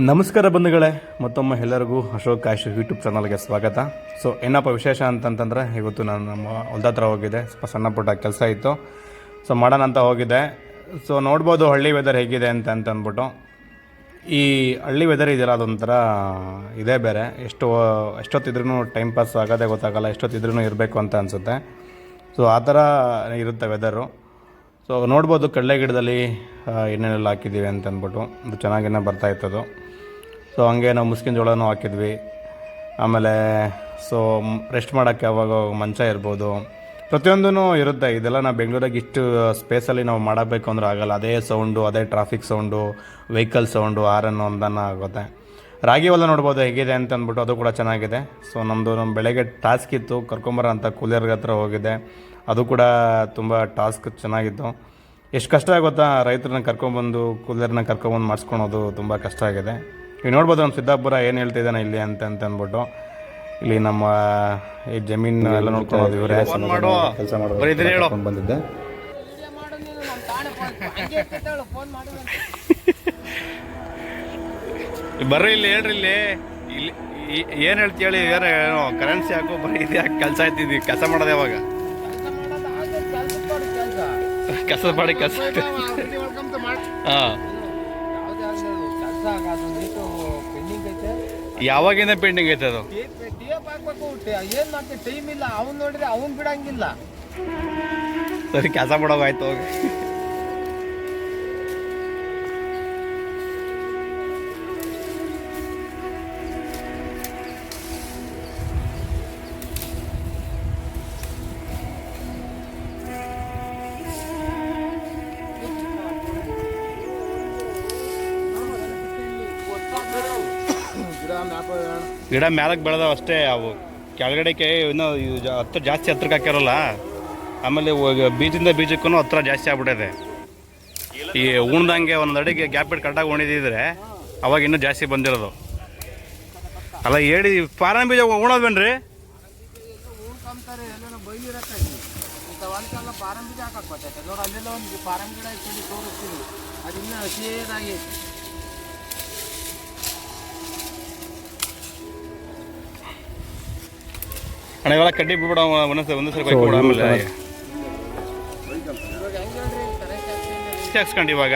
ನಮಸ್ಕಾರ ಬಂಧುಗಳೇ, ಮತ್ತೊಮ್ಮೆ ಎಲ್ಲರಿಗೂ ಅಶೋಕ್ ಕಾಶ್ ಯೂಟ್ಯೂಬ್ ಚಾನಲ್ಗೆ ಸ್ವಾಗತ. ಸೊ ಏನಪ್ಪ ವಿಶೇಷ ಅಂತಂತಂದರೆ, ಇವತ್ತು ನಾನು ನಮ್ಮ ಹೊಲ್ದ ಹತ್ರ ಹೋಗಿದ್ದೆ. ಸ್ವಲ್ಪ ಸಣ್ಣ ಪುಟ್ಟ ಕೆಲಸ ಇತ್ತು, ಸೊ ಮಾಡೋಣ ಅಂತ ಹೋಗಿದ್ದೆ. ಸೊ ನೋಡ್ಬೋದು ಹಳ್ಳಿ ವೆದರ್ ಹೇಗಿದೆ ಅಂತಂದ್ಬಿಟ್ಟು. ಈ ಹಳ್ಳಿ ವೆದರ್ ಇದೆಯಲ್ಲ, ಅದೊಂಥರ ಇದೇ ಬೇರೆ. ಎಷ್ಟೊತ್ತಿದ್ರೂ ಟೈಮ್ ಪಾಸ್ ಆಗೋದೇ ಗೊತ್ತಾಗಲ್ಲ, ಎಷ್ಟೊತ್ತಿದ್ರೂ ಇರಬೇಕು ಅಂತ ಅನಿಸುತ್ತೆ. ಸೊ ಆ ಥರ ಇರುತ್ತೆ ವೆದರು. ಸೊ ನೋಡ್ಬೋದು ಕಡಲೆ ಗಿಡದಲ್ಲಿ ಏನೇನೆಲ್ಲ ಹಾಕಿದ್ದೀವಿ ಅಂತಂದ್ಬಿಟ್ಟು, ಅದು ಚೆನ್ನಾಗೇ ಬರ್ತಾಯಿತ್ತದು. ಸೊ ಹಂಗೆ ನಾವು ಮುಸ್ಕಿನ ಜೋಳನೂ ಹಾಕಿದ್ವಿ. ಆಮೇಲೆ ಸೊ ರೆಸ್ಟ್ ಮಾಡೋಕ್ಕೆ ಅವಾಗ ಮಂಚ ಇರ್ಬೋದು, ಪ್ರತಿಯೊಂದೂ ಇರುತ್ತೆ. ಇದೆಲ್ಲ ನಾವು ಬೆಂಗಳೂರಾಗ ಇಷ್ಟು ಸ್ಪೇಸಲ್ಲಿ ನಾವು ಮಾಡಬೇಕು ಅಂದ್ರೆ ಆಗಲ್ಲ. ಅದೇ ಸೌಂಡು, ಅದೇ ಟ್ರಾಫಿಕ್ ಸೌಂಡು, ವೆಹಿಕಲ್ ಸೌಂಡು, ಹಾರನ್ನು ಒಂದನ್ನು ಆಗುತ್ತೆ. ರಾಗಿ ಹೊಲ ನೋಡ್ಬೋದು ಹೇಗಿದೆ ಅಂತ ಅಂದ್ಬಿಟ್ಟು, ಅದು ಕೂಡ ಚೆನ್ನಾಗಿದೆ. ಸೊ ನಮ್ಮ ಬೆಳಗ್ಗೆ ಟಾಸ್ಕ್ ಇತ್ತು, ಕರ್ಕೊಂಬರ ಅಂತ ಕೂಲಿಯರ್ಗೆ ಹತ್ರ ಹೋಗಿದ್ದೆ. ಅದು ಕೂಡ ತುಂಬ ಟಾಸ್ಕ್ ಚೆನ್ನಾಗಿತ್ತು. ಎಷ್ಟು ಕಷ್ಟ ಆಗುತ್ತಾ, ರೈತರನ್ನ ಕರ್ಕೊಂಬಂದು ಕೂಲಿಯರ್ನ ಕರ್ಕೊಂಬಂದು ಮಾಡಿಸ್ಕೊಳೋದು ತುಂಬ ಕಷ್ಟ ಆಗಿದೆ. ಈಗ ನೋಡ್ಬೋದು ನಮ್ಮ ಸಿದ್ದಾಪುರ ಏನು ಹೇಳ್ತಿದ್ದಾನೆ ಇಲ್ಲಿ ಅಂತ ಅಂದ್ಬಿಟ್ಟು. ಇಲ್ಲಿ ನಮ್ಮ ಈ ಜಮೀನು ಎಲ್ಲ ನೋಡ್ಕೊಳೋದು ಇವರೇ ಕೆಲಸ ಮಾಡೋದು ಬಂದಿದ್ದೆ. ಬರ್ರಿ ಇಲ್ಲಿ ಹೇಳ್ರಿ, ಇಲ್ಲಿ ಏನು ಹೇಳ್ತೀವಿ ಏನೋ ಕರೆನ್ಸಿ ಹಾಕೋ ಬರೀ ಇದು ಯಾಕೆ ಕೆಲಸ ಆಯ್ತಿದ್ವಿ. ಕೆಲಸ ಮಾಡೋದು ಯಾವಾಗ? ಕಸ ಮಾಡಿ ಕೆಲಸ. ಹಾಂ, ಯಾವಾಗಿಂದ ಪೆಂಡಿಂಗ್ ಐತೆ ಅದು? ಟೈಮ್ ಇಲ್ಲ, ಅವ್ನು ನೋಡಿದ್ರೆ ಅವ್ನು ಬಿಡಂಗಿಲ್ಲ. ಸರಿ, ಕೆಲಸ ಮಾಡೋದು ಆಯ್ತು ಹೋಗಿ. ಗಿಡ ಮ್ಯಾಲಕ್ಕೆ ಬೆಳೆದವು ಅಷ್ಟೇ. ಅವು ಕೆಳಗಡೆಗೆ ಇನ್ನೂ ಜಾಸ್ತಿ ಹತ್ರಕ್ಕೆ ಹಾಕ್ಯಾರಲ್ಲ. ಆಮೇಲೆ ಬೀಜದಿಂದ ಬೀಜಕ್ಕೂ ಹತ್ರ ಜಾಸ್ತಿ ಆಗ್ಬಿಟ್ಟಿದೆ. ಈ ಉಣ್ದಂಗೆ ಒಂದು ಅಡಿಗೆ ಗ್ಯಾಪ್ ಇಟ್ಟು ಕರೆಕ್ಟಾಗಿ ಉಣಿದಿದ್ರೆ ಅವಾಗ ಇನ್ನೂ ಜಾಸ್ತಿ ಬಂದಿರೋದು. ಅಲ್ಲ ಹೇಳಿ, ಪಾರಂ ಬೀಜ ಉಣೋದ್ವೇನ್ರಿ? ಪಾರಂ ಬೀಜ ಹಾಕಕ್ ಬರ್ತೈತೆ ನೋಡಿ. ಅಲ್ಲೆಲ್ಲ ಒಂದು ಪಾರಂ ಗಿಡ ತೋರಿಸ್ತೀವಿ, ಅದು ಇನ್ನೂ ಹಸಿಯಾಗಿ. ಅಣ್ಣ ಇವೆಲ್ಲ ಕಡ್ಡಿ ಬಿಡ್ಬಿಡ, ಒಂದೇ ಸರಿ ಬೈಕ್ ಬಿಡ. ಆಮೇಲೆ ಹಾಕ್ಸ್ಕೊಂಡು ಇವಾಗ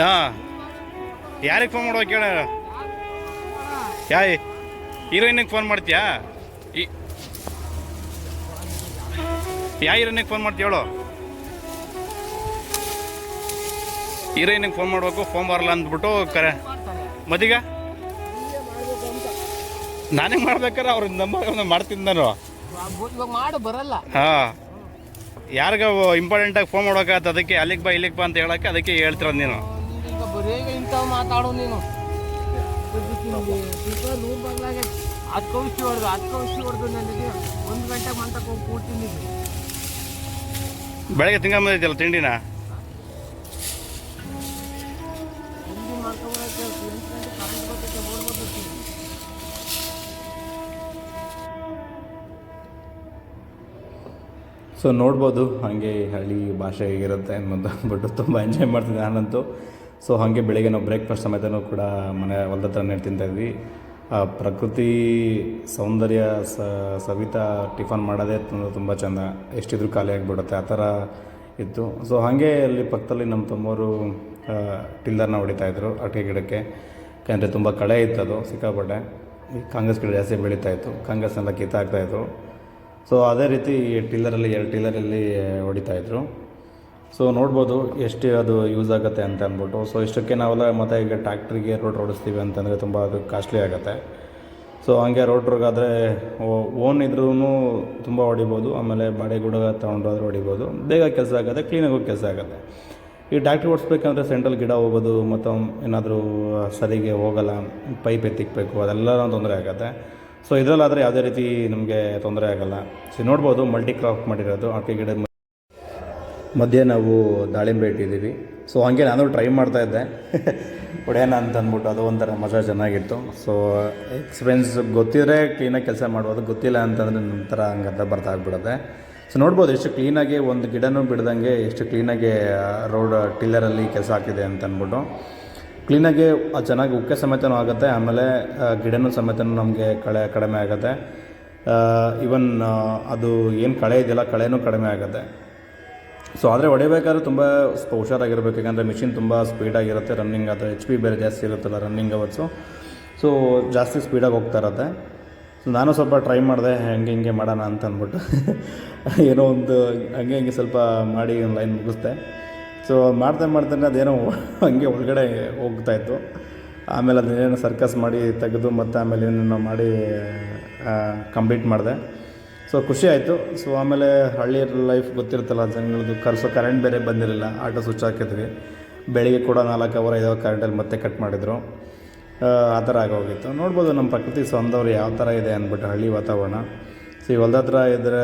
ಹಾಂ, ಯಾರಿಗೆ ಫೋನ್ ಮಾಡುವ ಕೇಳ? ಹೀರೋಯಿನಿಗೆ ಫೋನ್ ಮಾಡ್ತೀಯಾ? ಯಾ ಹೀರೋಯಿನಿಗೆ ಫೋನ್ ಮಾಡ್ತೀಯ ಹೇಳು? ಹೀರೋಯಿನಿಗೆ ಫೋನ್ ಮಾಡ್ಬೇಕು, ಫೋನ್ ಬರಲ್ಲ ಅಂದ್ಬಿಟ್ಟು ಕರೆ ಮದೀಗ ನಾನೇ ಮಾಡ್ಬೇಕಾರೆ ಅವ್ರ ನಂಬರ್ ಮಾಡ್ತೀನಿ ನಾನು. ಮಾಡು ಬರಲ್ಲ. ಹಾಂ, ಯಾರಿಗ ಇಂಪಾರ್ಟೆಂಟಾಗಿ ಫೋನ್ ಮಾಡೋಕ್ಕಾಗತ್ತೆ, ಅದಕ್ಕೆ ಅಲ್ಲಿಗೆ ಬಾ ಇಲ್ಲಿಗೆ ಬಾ ಅಂತ ಹೇಳಕ್ಕೆ ಅದಕ್ಕೆ ಹೇಳ್ತಿರೋದು ನೀನು. ಈಗ ಬರೀ ಇಂಥವು ಮಾತಾಡೋ ನೀನು. ನೂರು ಬಗ್ಲಾಗೆ ಹತ್ತು ಹೊಡೆದು ನನಗೆ 1 ಗಂಟೆಗೆ ಮಂಟಕ್ಕೆ ಹೋಗಿ ಕೂಡ್ತೀನಿ. ಬೆಳಗ್ಗೆ ತಿಂಗ ಬಂದೈತಲ್ಲ ತಿಂಡಿನ? ತಿಂಡಿ ಮಾಡ್ಕೊಬರಕ್ಕೆ 8 ಗಂಟೆ ಕರೆಂಟ್ ಬರ್ತೈತೆ, ನೋಡ್ಬೋದು. ಸೊ ನೋಡ್ಬೋದು ಹಾಗೆ ಹಳ್ಳಿ ಭಾಷೆ ಹೇಗಿರುತ್ತೆ ಅಂದ್ಬಿಟ್ಟು ತುಂಬ ಎಂಜಾಯ್ ಮಾಡ್ತಿದ್ದೆ ನಾನಂತೂ. ಸೊ ಹಾಗೆ ಬೆಳಿಗ್ಗೆ ನಾವು ಬ್ರೇಕ್ಫಾಸ್ಟ್ ಸಮೇತನೂ ಕೂಡ ಮನೆ ಹೊಲ್ದ ಹತ್ರ ತಿಂತಾಯಿದ್ವಿ. ಪ್ರಕೃತಿ ಸೌಂದರ್ಯ ಸವಿತಾ ಟಿಫನ್ ಮಾಡೋದೇ ತುಂಬ ಚೆಂದ. ಎಷ್ಟಿದ್ರೂ ಖಾಲಿ ಆಗಿಬಿಡುತ್ತೆ, ಆ ಥರ ಇತ್ತು. ಸೊ ಹಾಗೆ ಅಲ್ಲಿ ಪಕ್ಕದಲ್ಲಿ ನಮ್ಮ ತಮ್ಮವರು ಟಿಲ್ಲರ್ನ ಹೊಡಿತಾಯಿದ್ರು ಅಡಿಕೆ ಗಿಡಕ್ಕೆ. ಯಾಕಂದರೆ ತುಂಬ ಕಳೆ ಇತ್ತು, ಅದು ಸಿಕ್ಕಾಪಟ್ಟೆ. ಈ ಕಾಂಗ್ರೆಸ್ ಗಿಡ ಜಾಸ್ತಿ ಬೆಳೀತಾಯಿತ್ತು, ಕಾಂಗ್ರೆಸ್ನೆಲ್ಲ ಕಿತ್ತಾಕ್ತಾಯಿದ್ರು. ಸೊ ಅದೇ ರೀತಿ ಟಿಲ್ಲರಲ್ಲಿ 2 ಟಿಲ್ಲರಲ್ಲಿ ಹೊಡಿತಾಯಿದ್ರು. ಸೊ ನೋಡ್ಬೋದು ಎಷ್ಟು ಅದು ಯೂಸ್ ಆಗುತ್ತೆ ಅಂತ ಅಂದ್ಬಿಟ್ಟು. ಸೊ ಇಷ್ಟಕ್ಕೆ ನಾವೆಲ್ಲ ಮತ್ತು ಈಗ ಟ್ಯಾಕ್ಟ್ರಿಗೆ ರೋಡ್ ಓಡಿಸ್ತೀವಿ ಅಂತಂದರೆ ತುಂಬ ಅದು ಕಾಸ್ಟ್ಲಿ ಆಗುತ್ತೆ. ಸೊ ಹಂಗೆ ರೋಟ್ರಿಗಾದರೆ ಓನ್ ಇದ್ರೂ ತುಂಬ ಹೊಡಿಬೋದು. ಆಮೇಲೆ ಬಾಡಿಗೆ ತೊಗೊಂಡೋದ್ರೆ ಹೊಡಿಬೋದು, ಬೇಗ ಕೆಲಸ ಆಗುತ್ತೆ, ಕ್ಲೀನಾಗಿ ಹೋಗಿ ಕೆಲಸ ಆಗುತ್ತೆ. ಈ ಟ್ಯಾಕ್ಟ್ರಿ ಓಡಿಸ್ಬೇಕಂದ್ರೆ ಸೆಂಟ್ರಲ್ ಗಿಡ ಹೋಗೋದು, ಮತ್ತು ಏನಾದರೂ ಸರಿಗೆ ಹೋಗಲ್ಲ, ಪೈಪ್ ಎತ್ತಿಕ್ಬೇಕು, ಅದೆಲ್ಲ ತೊಂದರೆ ಆಗುತ್ತೆ. ಸೊ ಇದರಲ್ಲಾದರೆ ಯಾವುದೇ ರೀತಿ ನಮಗೆ ತೊಂದರೆ ಆಗೋಲ್ಲ. ಸೊ ನೋಡ್ಬೋದು ಮಲ್ಟಿ ಕ್ರಾಪ್ ಮಾಡಿರೋದು ಅಡಿಕೆ ಗಿಡ ಮಧ್ಯೆ ನಾವು ದಾಳಿಂಬೆ ಇಟ್ಟಿದ್ದೀವಿ. ಸೊ ಹಾಗೆ ನಾನು ಟ್ರೈ ಮಾಡ್ತಾಯಿದ್ದೆ ಹೊಡೆಯೋಣ ಅಂತ ಅಂದ್ಬಿಟ್ಟು. ಅದು ಒಂಥರ ಮಜಾ ಚೆನ್ನಾಗಿತ್ತು. ಸೊ ಎಕ್ಸ್ಪೀರಿಯನ್ಸ್ ಗೊತ್ತಿದ್ರೆ ಕ್ಲೀನಾಗಿ ಕೆಲಸ ಮಾಡ್ಬೋದು, ಗೊತ್ತಿಲ್ಲ ಅಂತಂದರೆ ನಂತರ ಹಂಗಂತ ಬರ್ತಾಗ್ಬಿಡುತ್ತೆ. ಸೊ ನೋಡ್ಬೋದು ಎಷ್ಟು ಕ್ಲೀನಾಗಿ ಒಂದು ಗಿಡನೂ ಬಿಡ್ದಂಗೆ ಎಷ್ಟು ಕ್ಲೀನಾಗಿ ರೋಡ್ ಟಿಲ್ಲರಲ್ಲಿ ಕೆಲಸ ಆಗ್ತಿದೆ ಅಂತ ಅಂದ್ಬಿಟ್ಟು. ಕ್ಲೀನಾಗಿ ಅದು ಚೆನ್ನಾಗಿ ಉಕ್ಕೆ ಸಮೇತನೂ ಆಗುತ್ತೆ. ಆಮೇಲೆ ಗಿಡನೂ ಸಮೇತನೂ ನಮಗೆ ಕಡಿಮೆ ಆಗುತ್ತೆ. ಈವನ್ ಅದು ಏನು ಕಳೆ ಇದೆಯಲ್ಲ ಕಳೆನೂ ಕಡಿಮೆ ಆಗುತ್ತೆ. ಸೊ ಆದರೆ ಹೊಡಿಬೇಕಾದ್ರೆ ತುಂಬ ಹುಷಾರಾಗಿರ್ಬೇಕು, ಯಾಕಂದರೆ ಮಿಷಿನ್ ತುಂಬ ಸ್ಪೀಡಾಗಿರುತ್ತೆ. ರನ್ನಿಂಗ್ ಅದು HP ಬೇರೆ ಜಾಸ್ತಿ ಇರುತ್ತಲ್ಲ ರನ್ನಿಂಗ್ ಅವರ್ಸು, ಸೊ ಜಾಸ್ತಿ ಸ್ಪೀಡಾಗಿ ಹೋಗ್ತಾ ಇರುತ್ತೆ. ಸೊ ನಾನು ಸ್ವಲ್ಪ ಟ್ರೈ ಮಾಡಿದೆ ಹಿಂಗೆ ಮಾಡೋಣ ಅಂತ ಅಂದ್ಬಿಟ್ಟು ಏನೋ ಒಂದು ಹಂಗೆ ಸ್ವಲ್ಪ ಮಾಡಿ ಒಂದು ಲೈನ್ ಮುಗಿಸ್ದೆ. ಸೊ ಮಾಡ್ತಾನೆ ಅದೇನೋ ಹಂಗೆ ಒಳಗಡೆ ಹೋಗ್ತಾಯಿತ್ತು. ಆಮೇಲೆ ಅದನ್ನೇನೋ ಸರ್ಕಸ್ ಮಾಡಿ ತೆಗೆದು ಮತ್ತು ಆಮೇಲೆ ಏನೇನೋ ಮಾಡಿ ಕಂಪ್ಲೀಟ್ ಮಾಡಿದೆ. ಸೊ ಖುಷಿ ಆಯಿತು. ಸೊ ಆಮೇಲೆ ಹಳ್ಳಿ ಲೈಫ್ ಗೊತ್ತಿರುತ್ತಲ್ಲ ಜನಗಳದ್ದು, ಕರೆಂಟ್ ಬೇರೆ ಬಂದಿರಲಿಲ್ಲ. ಆಟೋ ಸ್ವಿಚ್ ಹಾಕಿದ್ವಿ. ಬೆಳಿಗ್ಗೆ ಕೂಡ 4 ಅವರ್ 5 ಅವರ್ ಕರೆಂಟಲ್ಲಿ ಮತ್ತೆ ಕಟ್ ಮಾಡಿದರು. ಆ ಥರ ಆಗೋಗಿತ್ತು. ನೋಡ್ಬೋದು ನಮ್ಮ ಪ್ರಕೃತಿ ಸೌಂದರ್ಯ ಯಾವ ಥರ ಇದೆ ಅಂದ್ಬಿಟ್ಟು ಹಳ್ಳಿ ವಾತಾವರಣ. ಸೊ ಈ ಹೊಲ್ದ ಹತ್ರ ಇದ್ದರೆ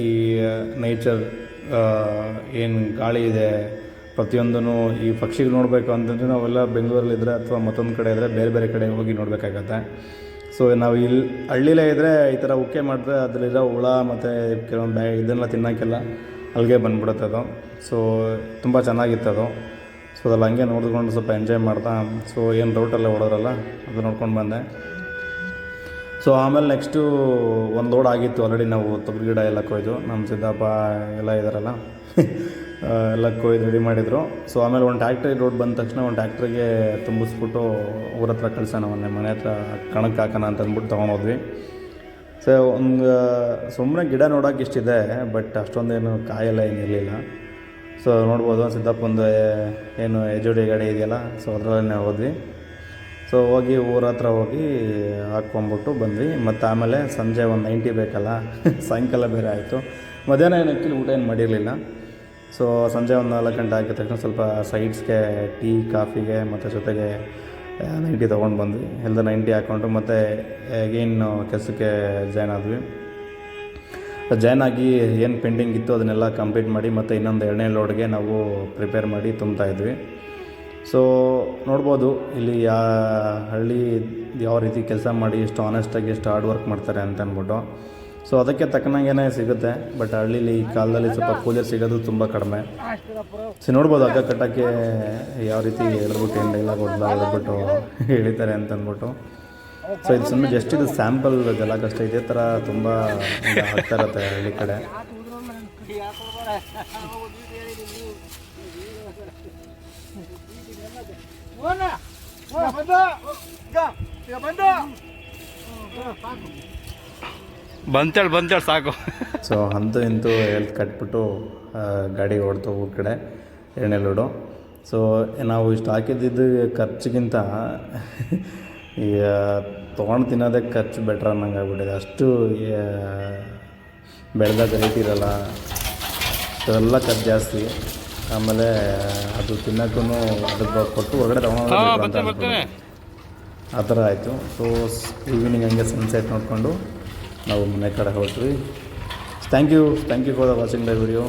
ಈ ನೇಚರ್ ಏನು ಗಾಳಿ ಇದೆ ಪ್ರತಿಯೊಂದೂ, ಈ ಪಕ್ಷಿಗಳು ನೋಡಬೇಕು ಅಂತಂದರೆ ನಾವೆಲ್ಲ ಬೆಂಗಳೂರಲ್ಲಿದ್ದರೆ ಅಥವಾ ಮತ್ತೊಂದು ಕಡೆ ಇದ್ದರೆ ಬೇರೆ ಕಡೆ ಹೋಗಿ ನೋಡಬೇಕಾಗತ್ತೆ. ಸೊ ನಾವು ಇಲ್ಲಿ ಹಳ್ಳಿಲೇ ಇದ್ದರೆ ಈ ಥರ ಉಕ್ಕೆ ಮಾಡಿದ್ರೆ ಅದರಲ್ಲಿರೋ ಹುಳ ಮತ್ತು ಕೆಲವೊಂದು ಇದನ್ನೆಲ್ಲ ತಿನ್ನೋಕ್ಕೆಲ್ಲ ಅಲ್ಲಿಗೆ ಬಂದುಬಿಡುತ್ತೆ ಅದು. ಸೊ ತುಂಬ ಚೆನ್ನಾಗಿತ್ತು ಅದು. ಸೊ ಅದೆಲ್ಲ ಹಂಗೆ ನೋಡಿಕೊಂಡು ಸ್ವಲ್ಪ ಎಂಜಾಯ್ ಮಾಡ್ತಾ, ಸೊ ಏನು ರೋಟಲ್ಲೇ ಓಡೋರಲ್ಲ ಅದು ನೋಡ್ಕೊಂಡು ಬಂದೆ. ಸೊ ಆಮೇಲೆ ನೆಕ್ಸ್ಟು ಒಂದು ಲೋಡ್ ಆಗಿತ್ತು ಆಲ್ರೆಡಿ. ನಾವು ತೊಗರಿ ಗಿಡ ಎಲ್ಲ ಕೊಯ್ದು ನಮ್ಮ ಸಿದ್ದಪ್ಪ ಎಲ್ಲ ಇದ್ದಾರಲ್ಲ ಎಲ್ಲ ಕೊಯ್ದು ರೆಡಿ ಮಾಡಿದರು. ಸೊ ಆಮೇಲೆ ಒಂದು ಟ್ಯಾಕ್ಟ್ರಿ ರೋಡ್ ಬಂದ ತಕ್ಷಣ ಒಂದು ಟ್ಯಾಕ್ಟ್ರಿಗೆ ತುಂಬಿಸ್ಬಿಟ್ಟು ಊರ ಹತ್ರ ಕಳ್ಸೋಣ, ಮನೆ ಹತ್ರ ಕಣಕ್ಕೆ ಹಾಕೋಣ ಅಂತ ಅಂದ್ಬಿಟ್ಟು ತೊಗೊಂಡೋದ್ವಿ. ಸೊ ಒಂದು ಸುಮ್ಮನೆ ಗಿಡ ನೋಡೋಕೆ ಇಷ್ಟಿದೆ, ಬಟ್ ಅಷ್ಟೊಂದೇನು ಕಾಯೆಲ್ಲ ಏನಿರಲಿಲ್ಲ. ಸೊ ನೋಡ್ಬೋದು ಸಿದ್ದಪ್ಪಂದು ಏನು ಎಜೋಡಿ ಗಾಡಿ ಇದೆಯಲ್ಲ, ಸೊ ಅದರಲ್ಲೇ ಹೋದ್ವಿ. ಸೊ ಹೋಗಿ ಊರ ಹತ್ರ ಹೋಗಿ ಹಾಕ್ಕೊಂಬಿಟ್ಟು ಬಂದ್ವಿ. ಮತ್ತು ಆಮೇಲೆ ಸಂಜೆ ಒಂದು 90 ಬೇಕಲ್ಲ ಸಾಯಂಕಾಲ ಬೇರೆ ಆಯಿತು. ಮಧ್ಯಾಹ್ನ ಏನು ಆ್ಯಕ್ಚುಲಿ ಊಟ ಏನು ಮಾಡಿರಲಿಲ್ಲ. ಸೊ ಸಂಜೆ ಒಂದು 4 ಗಂಟೆ ಆಗಿದ ತಕ್ಷಣ ಸ್ವಲ್ಪ ಸೈಡ್ಸ್ಗೆ ಟೀ ಕಾಫಿಗೆ ಮತ್ತು ಜೊತೆಗೆ 90 ತೊಗೊಂಡು ಬಂದ್ವಿ. ಎಲ್ಲ 90 ಹಾಕ್ಕೊಂಡು ಮತ್ತು ಏನು ಕೆಲಸಕ್ಕೆ ಜಾಯ್ನ್ ಆದ್ವಿ. ಜಾಯ್ನ್ ಆಗಿ ಏನು ಪೆಂಡಿಂಗ್ ಇತ್ತು ಅದನ್ನೆಲ್ಲ ಕಂಪ್ಲೀಟ್ ಮಾಡಿ ಮತ್ತು ಇನ್ನೊಂದು 2ನೇ ಲೋಡ್ಗೆ ನಾವು ಪ್ರಿಪೇರ್ ಮಾಡಿ ತುಂಬ್ತಾಯಿದ್ವಿ. ಸೊ ನೋಡ್ಬೋದು ಇಲ್ಲಿ ಹಳ್ಳಿ ಯಾವ ರೀತಿ ಕೆಲಸ ಮಾಡಿ ಎಷ್ಟು ಆನೆಸ್ಟಾಗಿ ಎಷ್ಟು ಹಾರ್ಡ್ ವರ್ಕ್ ಮಾಡ್ತಾರೆ ಅಂತ ಅಂದ್ಬಿಟ್ಟು. ಸೊ ಅದಕ್ಕೆ ತಕ್ಕನಾಗೇ ಸಿಗುತ್ತೆ. ಬಟ್ ಹಳ್ಳೀಲಿ ಈ ಕಾಲದಲ್ಲಿ ಸ್ವಲ್ಪ ಕೂಲಿಯರ್ ಸಿಗೋದು ತುಂಬ ಕಡಿಮೆ. ಸೊ ನೋಡ್ಬೋದು ಹಗ್ಗ ಕಟ್ಟೋಕ್ಕೆ ಯಾವ ರೀತಿ ಎಳೆದ್ಬಿಟ್ಟು ಎಂಡೆಲ್ಲ ಹೊಡೆದ್ಬಿಟ್ಟು ಎಳಿತಾರೆ ಅಂತ ಅಂದ್ಬಿಟ್ಟು. ಸೊ ಇದು ಸುಮ್ಮನೆ ಜಸ್ಟ್ ಇದು ಸ್ಯಾಂಪಲ್ ಇದೆಲ್ಲ ಕಷ್ಟ. ಇದೇ ಥರ ತುಂಬ ಆಗ್ತಾ ಇರುತ್ತೆ ಹಳ್ಳಿ ಕಡೆ. ಬಂತೇಳಿ ಸಾಕು. ಸೊ ಅಂತೂ ಇಂತೂ ಕಟ್ಬಿಟ್ಟು ಗಾಡಿ ಹೊಡ್ತು ಊರ ಕಡೆ 2ನೇ ಲೋಡು. ಸೊ ನಾವು ಇಷ್ಟು ಹಾಕಿದ್ದು ಖರ್ಚಿಗಿಂತ ಈಗ ತೊಗೊಂಡು ತಿನ್ನೋದೇ ಖರ್ಚು ಬೆಟ್ರ್ ಅನ್ನಂಗೆ ಆಗ್ಬಿಟ್ಟಿದೆ. ಅಷ್ಟು ಬೆಳೆದಾಗ ರೇಟ್ ಇರೋಲ್ಲ, ಅದೆಲ್ಲ ಖರ್ಚು ಜಾಸ್ತಿ. ಆಮೇಲೆ ಅದು ತಿನ್ನೋಕ್ಕೂ ಅದಕ್ಕೆ ಕೊಟ್ಟು ಹೊರಗಡೆ ತೊಗೊಂಡು ಆ ಥರ ಆಯಿತು. ಸೊ ಈವ್ನಿಂಗ್ ಹಂಗೆ ಸನ್ಸೆಟ್ ನೋಡಿಕೊಂಡು ನಾವು ಮನೆ ಕಡೆ ಹೊರಟ್ವಿ. Thank you for the watching the video.